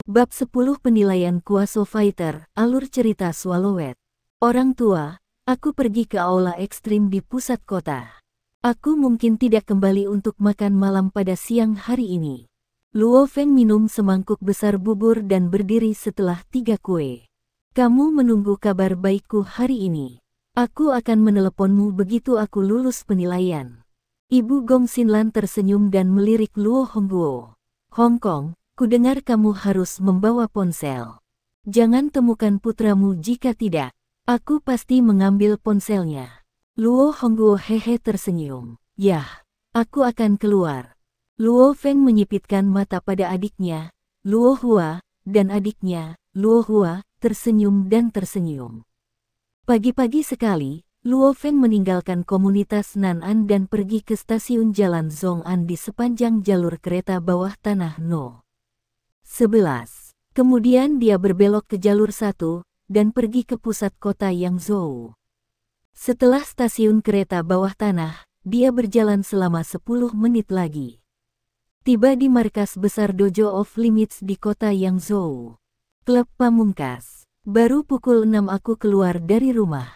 Bab 10 Penilaian Kuaso Fighter, alur cerita Swallowed. Orang tua, aku pergi ke aula ekstrim di pusat kota. Aku mungkin tidak kembali untuk makan malam pada siang hari ini. Luo Feng minum semangkuk besar bubur dan berdiri setelah 3 kue. Kamu menunggu kabar baikku hari ini. Aku akan meneleponmu begitu aku lulus penilaian. Ibu Gong Xinlan tersenyum dan melirik Luo Hongguo. Hong Kong, kudengar kamu harus membawa ponsel. Jangan temukan putramu jika tidak. Aku pasti mengambil ponselnya. Luo Hongguo hehe tersenyum. Yah, aku akan keluar. Luo Feng menyipitkan mata pada adiknya, Luo Hua, dan adiknya, Luo Hua, tersenyum dan tersenyum. Pagi-pagi sekali, Luo Feng meninggalkan komunitas Nan'an dan pergi ke stasiun Jalan Zhong'an di sepanjang jalur kereta bawah tanah No. 11. Kemudian dia berbelok ke jalur 1, dan pergi ke pusat kota Yangzhou. Setelah stasiun kereta bawah tanah, dia berjalan selama 10 menit lagi. Tiba di markas besar Dojo of Limits di kota Yangzhou. Klub pamungkas. Baru pukul 6 aku keluar dari rumah.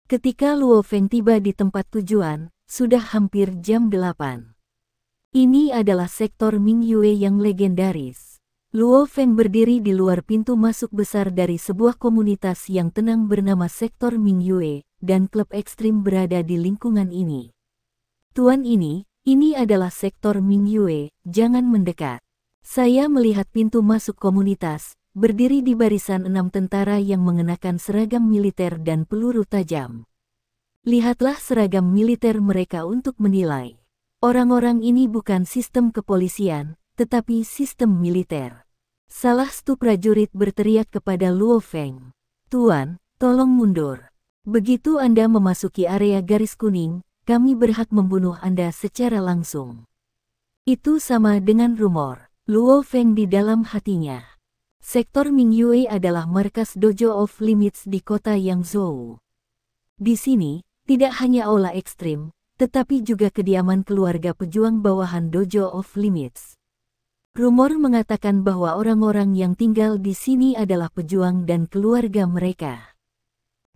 Ketika Luo Feng tiba di tempat tujuan, sudah hampir jam 8. Ini adalah sektor Mingyue yang legendaris. Luo Feng berdiri di luar pintu masuk besar dari sebuah komunitas yang tenang bernama Sektor Mingyue, dan klub ekstrim berada di lingkungan ini. Tuan ini adalah Sektor Mingyue, jangan mendekat. Saya melihat pintu masuk komunitas, berdiri di barisan 6 tentara yang mengenakan seragam militer dan peluru tajam. Lihatlah seragam militer mereka untuk menilai. Orang-orang ini bukan sistem kepolisian, tetapi sistem militer. Salah satu prajurit berteriak kepada Luo Feng. Tuan, tolong mundur. Begitu Anda memasuki area garis kuning, kami berhak membunuh Anda secara langsung. Itu sama dengan rumor, Luo Feng di dalam hatinya. Sektor Mingyue adalah markas Dojo of Limits di kota Yangzhou. Di sini, tidak hanya aula ekstrim, tetapi juga kediaman keluarga pejuang bawahan Dojo of Limits. Rumor mengatakan bahwa orang-orang yang tinggal di sini adalah pejuang dan keluarga mereka.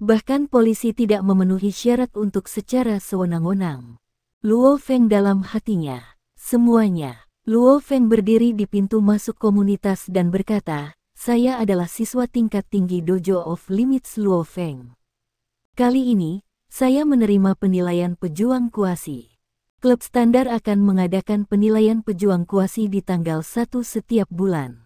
Bahkan polisi tidak memenuhi syarat untuk secara sewenang-wenang. Luo Feng dalam hatinya, semuanya. Luo Feng berdiri di pintu masuk komunitas dan berkata, saya adalah siswa tingkat tinggi Dojo of Limits Luo Feng. Kali ini, saya menerima penilaian pejuang kuasi. Klub standar akan mengadakan penilaian pejuang kuasi di tanggal 1 setiap bulan.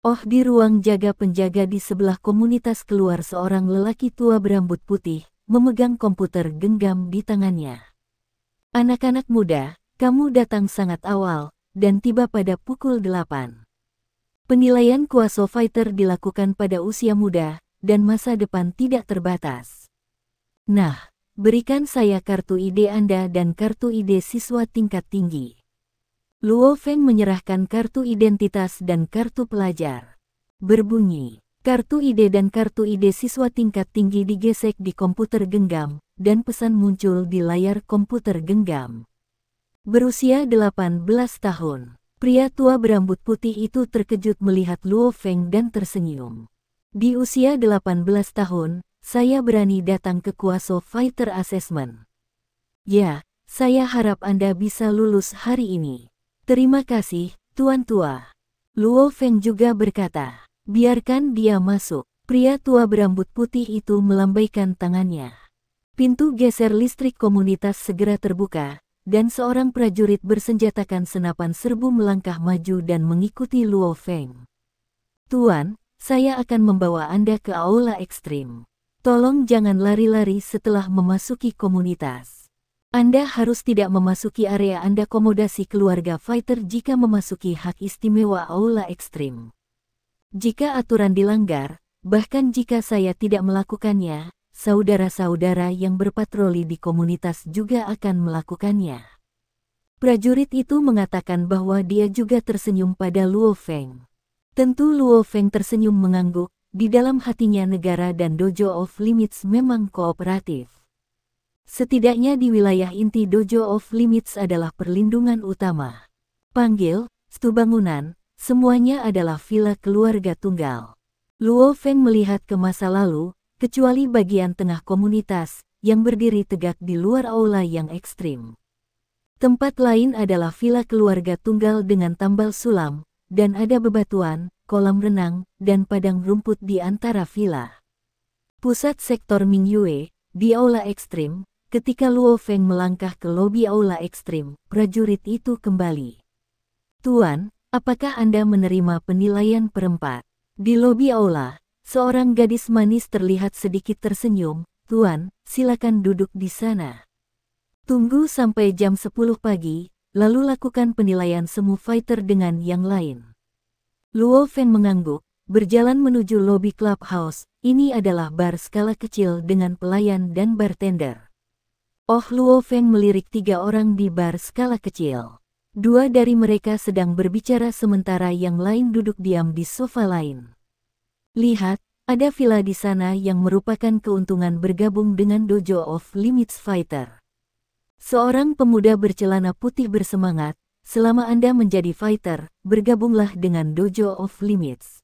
Oh, di ruang jaga penjaga di sebelah komunitas keluar seorang lelaki tua berambut putih, memegang komputer genggam di tangannya. Anak-anak muda, kamu datang sangat awal, dan tiba pada pukul 8. Penilaian Kuaso Fighter dilakukan pada usia muda, dan masa depan tidak terbatas. Nah, berikan saya kartu ID Anda dan kartu ID siswa tingkat tinggi. Luo Feng menyerahkan kartu identitas dan kartu pelajar. Berbunyi, kartu ID dan kartu ID siswa tingkat tinggi digesek di komputer genggam, dan pesan muncul di layar komputer genggam. Berusia 18 tahun, pria tua berambut putih itu terkejut melihat Luo Feng dan tersenyum. Di usia 18 tahun, saya berani datang ke Kuaso Fighter Assessment. Ya, saya harap Anda bisa lulus hari ini. Terima kasih, Tuan Tua. Luo Feng juga berkata, biarkan dia masuk. Pria tua berambut putih itu melambaikan tangannya. Pintu geser listrik komunitas segera terbuka, dan seorang prajurit bersenjatakan senapan serbu melangkah maju dan mengikuti Luo Feng. Tuan, saya akan membawa Anda ke aula ekstrim. Tolong jangan lari-lari setelah memasuki komunitas. Anda harus tidak memasuki area Anda akomodasi keluarga fighter jika memasuki hak istimewa aula ekstrim. Jika aturan dilanggar, bahkan jika saya tidak melakukannya, saudara-saudara yang berpatroli di komunitas juga akan melakukannya. Prajurit itu mengatakan bahwa dia juga tersenyum pada Luo Feng. Tentu Luo Feng tersenyum mengangguk, di dalam hatinya negara dan Dojo of Limits memang kooperatif. Setidaknya di wilayah inti Dojo of Limits adalah perlindungan utama. Panggil, Stu bangunan, semuanya adalah villa keluarga tunggal. Luo Feng melihat ke masa lalu, kecuali bagian tengah komunitas, yang berdiri tegak di luar aula yang ekstrim. Tempat lain adalah villa keluarga tunggal dengan tambal sulam, dan ada bebatuan, kolam renang, dan padang rumput di antara villa. Pusat sektor Mingyue, di aula ekstrim, ketika Luo Feng melangkah ke lobi aula ekstrim, prajurit itu kembali. Tuan, apakah Anda menerima penilaian perempat? Di lobi aula, seorang gadis manis terlihat sedikit tersenyum. Tuan, silakan duduk di sana. Tunggu sampai jam 10 pagi, lalu lakukan penilaian semu fighter dengan yang lain. Luo Feng mengangguk, berjalan menuju lobi clubhouse. Ini adalah bar skala kecil dengan pelayan dan bartender. Oh, Luo Feng melirik 3 orang di bar skala kecil. 2 dari mereka sedang berbicara sementara yang lain duduk diam di sofa lain. Lihat, ada villa di sana yang merupakan keuntungan bergabung dengan Dojo of Limits Fighter. Seorang pemuda bercelana putih bersemangat, selama Anda menjadi fighter, bergabunglah dengan Dojo of Limits.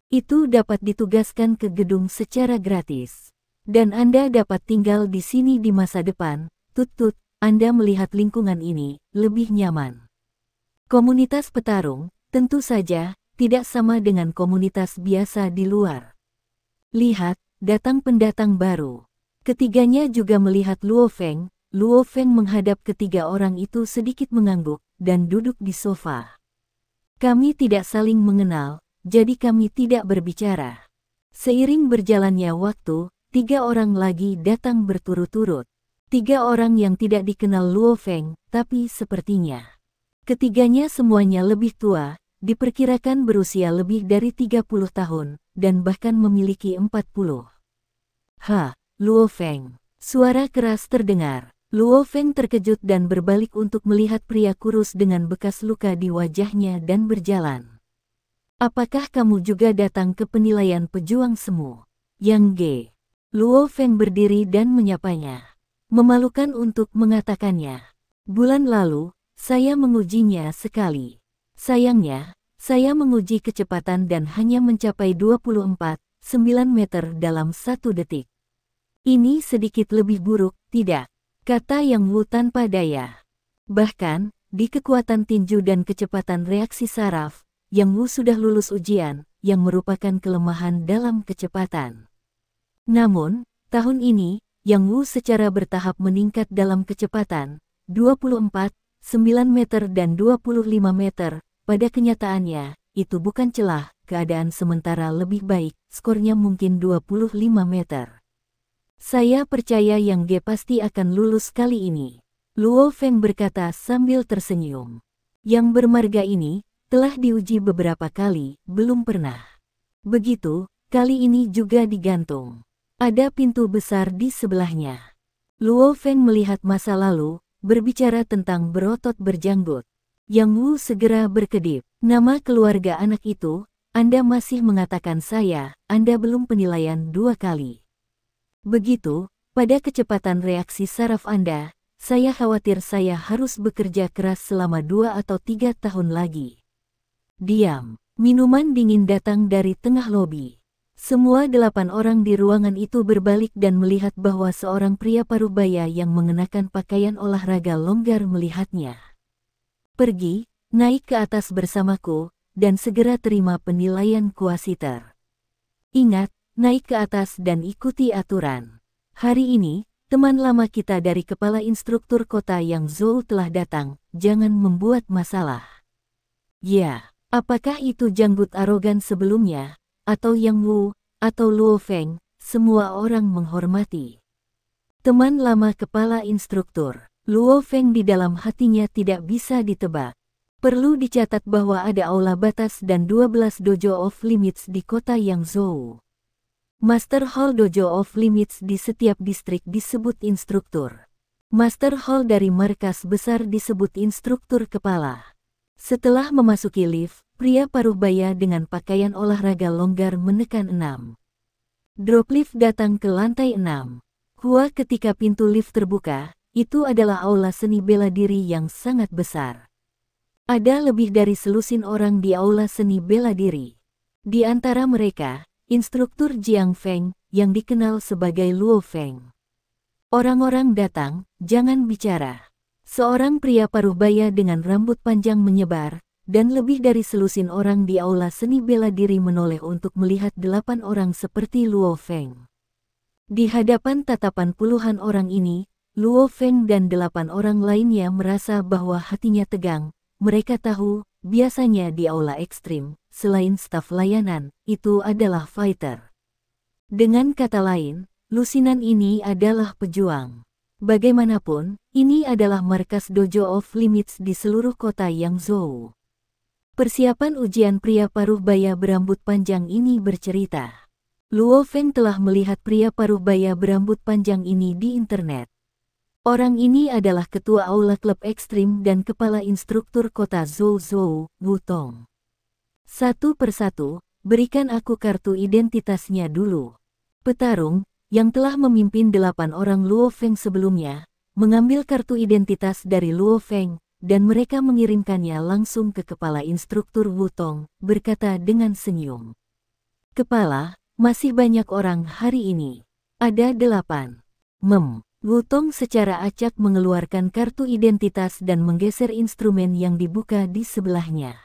Itu dapat ditugaskan ke gedung secara gratis. Dan Anda dapat tinggal di sini di masa depan. Tut-tut, Anda melihat lingkungan ini lebih nyaman. Komunitas petarung, tentu saja, tidak sama dengan komunitas biasa di luar. Lihat, datang pendatang baru. Ketiganya juga melihat Luo Feng. Luo Feng menghadap ketiga orang itu sedikit mengangguk, dan duduk di sofa. Kami tidak saling mengenal, jadi kami tidak berbicara. Seiring berjalannya waktu, 3 orang lagi datang berturut-turut. 3 orang yang tidak dikenal Luo Feng, tapi sepertinya ketiganya semuanya lebih tua, diperkirakan berusia lebih dari 30 tahun, dan bahkan memiliki 40. Luo Feng. Suara keras terdengar. Luo Feng terkejut dan berbalik untuk melihat pria kurus dengan bekas luka di wajahnya dan berjalan. Apakah kamu juga datang ke penilaian pejuang semu? Yang G. Luo Feng berdiri dan menyapanya. Memalukan untuk mengatakannya. Bulan lalu, saya mengujinya sekali. Sayangnya, saya menguji kecepatan dan hanya mencapai 24,9 meter dalam 1 detik. Ini sedikit lebih buruk, tidak? Kata Yang Wu tanpa daya. Bahkan, di kekuatan tinju dan kecepatan reaksi saraf, Yang Wu sudah lulus ujian, yang merupakan kelemahan dalam kecepatan. Namun, tahun ini, Yang Wu secara bertahap meningkat dalam kecepatan, 24,9 meter dan 25 meter, pada kenyataannya, itu bukan celah, keadaan sementara lebih baik, skornya mungkin 25 meter. Saya percaya Yang G pasti akan lulus kali ini. Luo Feng berkata sambil tersenyum. Yang bermarga ini, telah diuji beberapa kali, belum pernah. Begitu, kali ini juga digantung. Ada pintu besar di sebelahnya. Luo Feng melihat masa lalu, berbicara tentang berotot berjanggut. Yang Wu segera berkedip. Nama keluarga anak itu, Anda masih mengatakan saya, Anda belum penilaian 2 kali. Begitu, pada kecepatan reaksi saraf Anda, saya khawatir saya harus bekerja keras selama 2 atau 3 tahun lagi. Diam. Minuman dingin datang dari tengah lobi. Semua 8 orang di ruangan itu berbalik dan melihat bahwa seorang pria parubaya yang mengenakan pakaian olahraga longgar melihatnya. Pergi, naik ke atas bersamaku, dan segera terima penilaian kuasiter. Ingat, naik ke atas dan ikuti aturan. Hari ini, teman lama kita dari kepala instruktur kota yang Zhou telah datang, jangan membuat masalah. Ya, apakah itu janggut arogan sebelumnya, atau Yang Wu, atau Luo Feng, semua orang menghormati. Teman lama kepala instruktur, Luo Feng di dalam hatinya tidak bisa ditebak. Perlu dicatat bahwa ada aula batas dan 12 Dojo of Limits di kota Yang Zhou. Master Hall Dojo of Limits di setiap distrik disebut instruktur. Master Hall dari markas besar disebut instruktur kepala. Setelah memasuki lift, pria parubaya dengan pakaian olahraga longgar menekan 6. Drop lift datang ke lantai 6. Ketika pintu lift terbuka, itu adalah aula seni bela diri yang sangat besar. Ada lebih dari selusin orang di aula seni bela diri. Di antara mereka, instruktur Jiang Feng, yang dikenal sebagai Luo Feng. Orang-orang datang, jangan bicara. Seorang pria paruh baya dengan rambut panjang menyebar, dan lebih dari selusin orang di aula seni bela diri menoleh untuk melihat 8 orang seperti Luo Feng. Di hadapan tatapan puluhan orang ini, Luo Feng dan 8 orang lainnya merasa bahwa hatinya tegang. Mereka tahu, biasanya di aula ekstrim, selain staf layanan, itu adalah fighter. Dengan kata lain, lusinan ini adalah pejuang. Bagaimanapun, ini adalah markas Dojo of Limits di seluruh kota Yangzhou. Persiapan ujian pria paruh baya berambut panjang ini bercerita. Luo Feng telah melihat pria paruh baya berambut panjang ini di internet. Orang ini adalah ketua aula klub ekstrim dan kepala instruktur kota Zhou, Wu Tong. Satu persatu, berikan aku kartu identitasnya dulu. Petarung, yang telah memimpin 8 orang Luo Feng sebelumnya, mengambil kartu identitas dari Luo Feng, dan mereka mengirimkannya langsung ke kepala instruktur Wu Tong, berkata dengan senyum. Kepala, masih banyak orang hari ini. Ada 8. Wu Tong secara acak mengeluarkan kartu identitas dan menggeser instrumen yang dibuka di sebelahnya.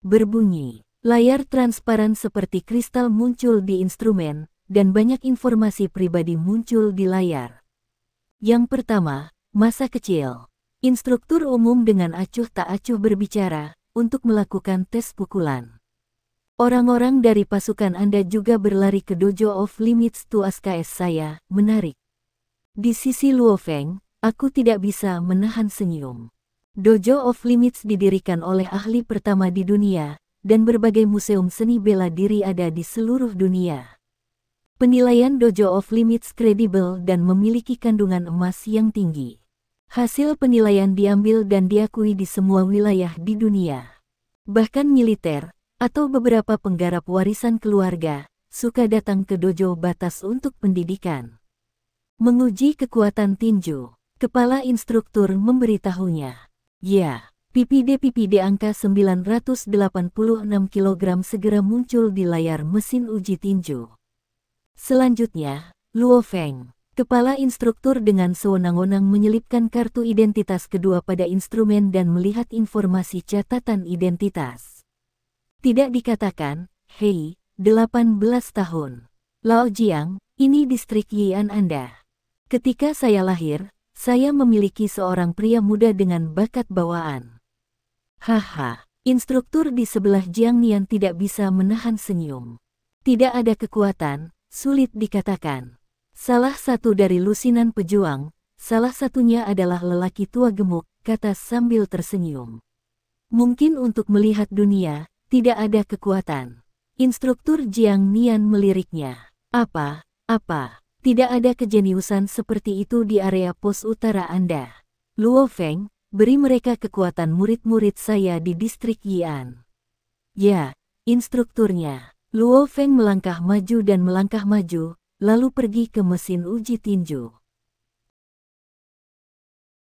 Berbunyi, layar transparan seperti kristal muncul di instrumen, dan banyak informasi pribadi muncul di layar. Yang pertama, masa kecil. Instruktur umum dengan acuh tak acuh berbicara, untuk melakukan tes pukulan. Orang-orang dari pasukan Anda juga berlari ke Dojo of Limits to ASKS saya, menarik. Di sisi Luo Feng, aku tidak bisa menahan senyum. Dojo of Limits didirikan oleh ahli pertama di dunia, dan berbagai museum seni bela diri ada di seluruh dunia. Penilaian Dojo of Limits kredibel dan memiliki kandungan emas yang tinggi. Hasil penilaian diambil dan diakui di semua wilayah di dunia. Bahkan militer, atau beberapa penggarap warisan keluarga, suka datang ke dojo batas untuk pendidikan. Menguji kekuatan tinju, kepala instruktur memberitahunya. Ya, PPD angka 986 kg segera muncul di layar mesin uji tinju. Selanjutnya, Luo Feng, kepala instruktur dengan sewenang-wenang menyelipkan kartu identitas kedua pada instrumen dan melihat informasi catatan identitas. Tidak dikatakan, hei, 18 tahun. Lao Jiang, ini distrik Yian Anda. Ketika saya lahir, saya memiliki seorang pria muda dengan bakat bawaan. Haha, instruktur di sebelah Jiang Nian tidak bisa menahan senyum. Tidak ada kekuatan, sulit dikatakan. Salah satu dari lusinan pejuang, salah satunya adalah lelaki tua gemuk, kata sambil tersenyum. Mungkin untuk melihat dunia, tidak ada kekuatan. Instruktur Jiang Nian meliriknya. Apa? Tidak ada kejeniusan seperti itu di area pos utara Anda. Luo Feng, beri mereka kekuatan murid-murid saya di distrik Yian. Ya, instrukturnya. Luo Feng melangkah maju dan melangkah maju, lalu pergi ke mesin uji tinju.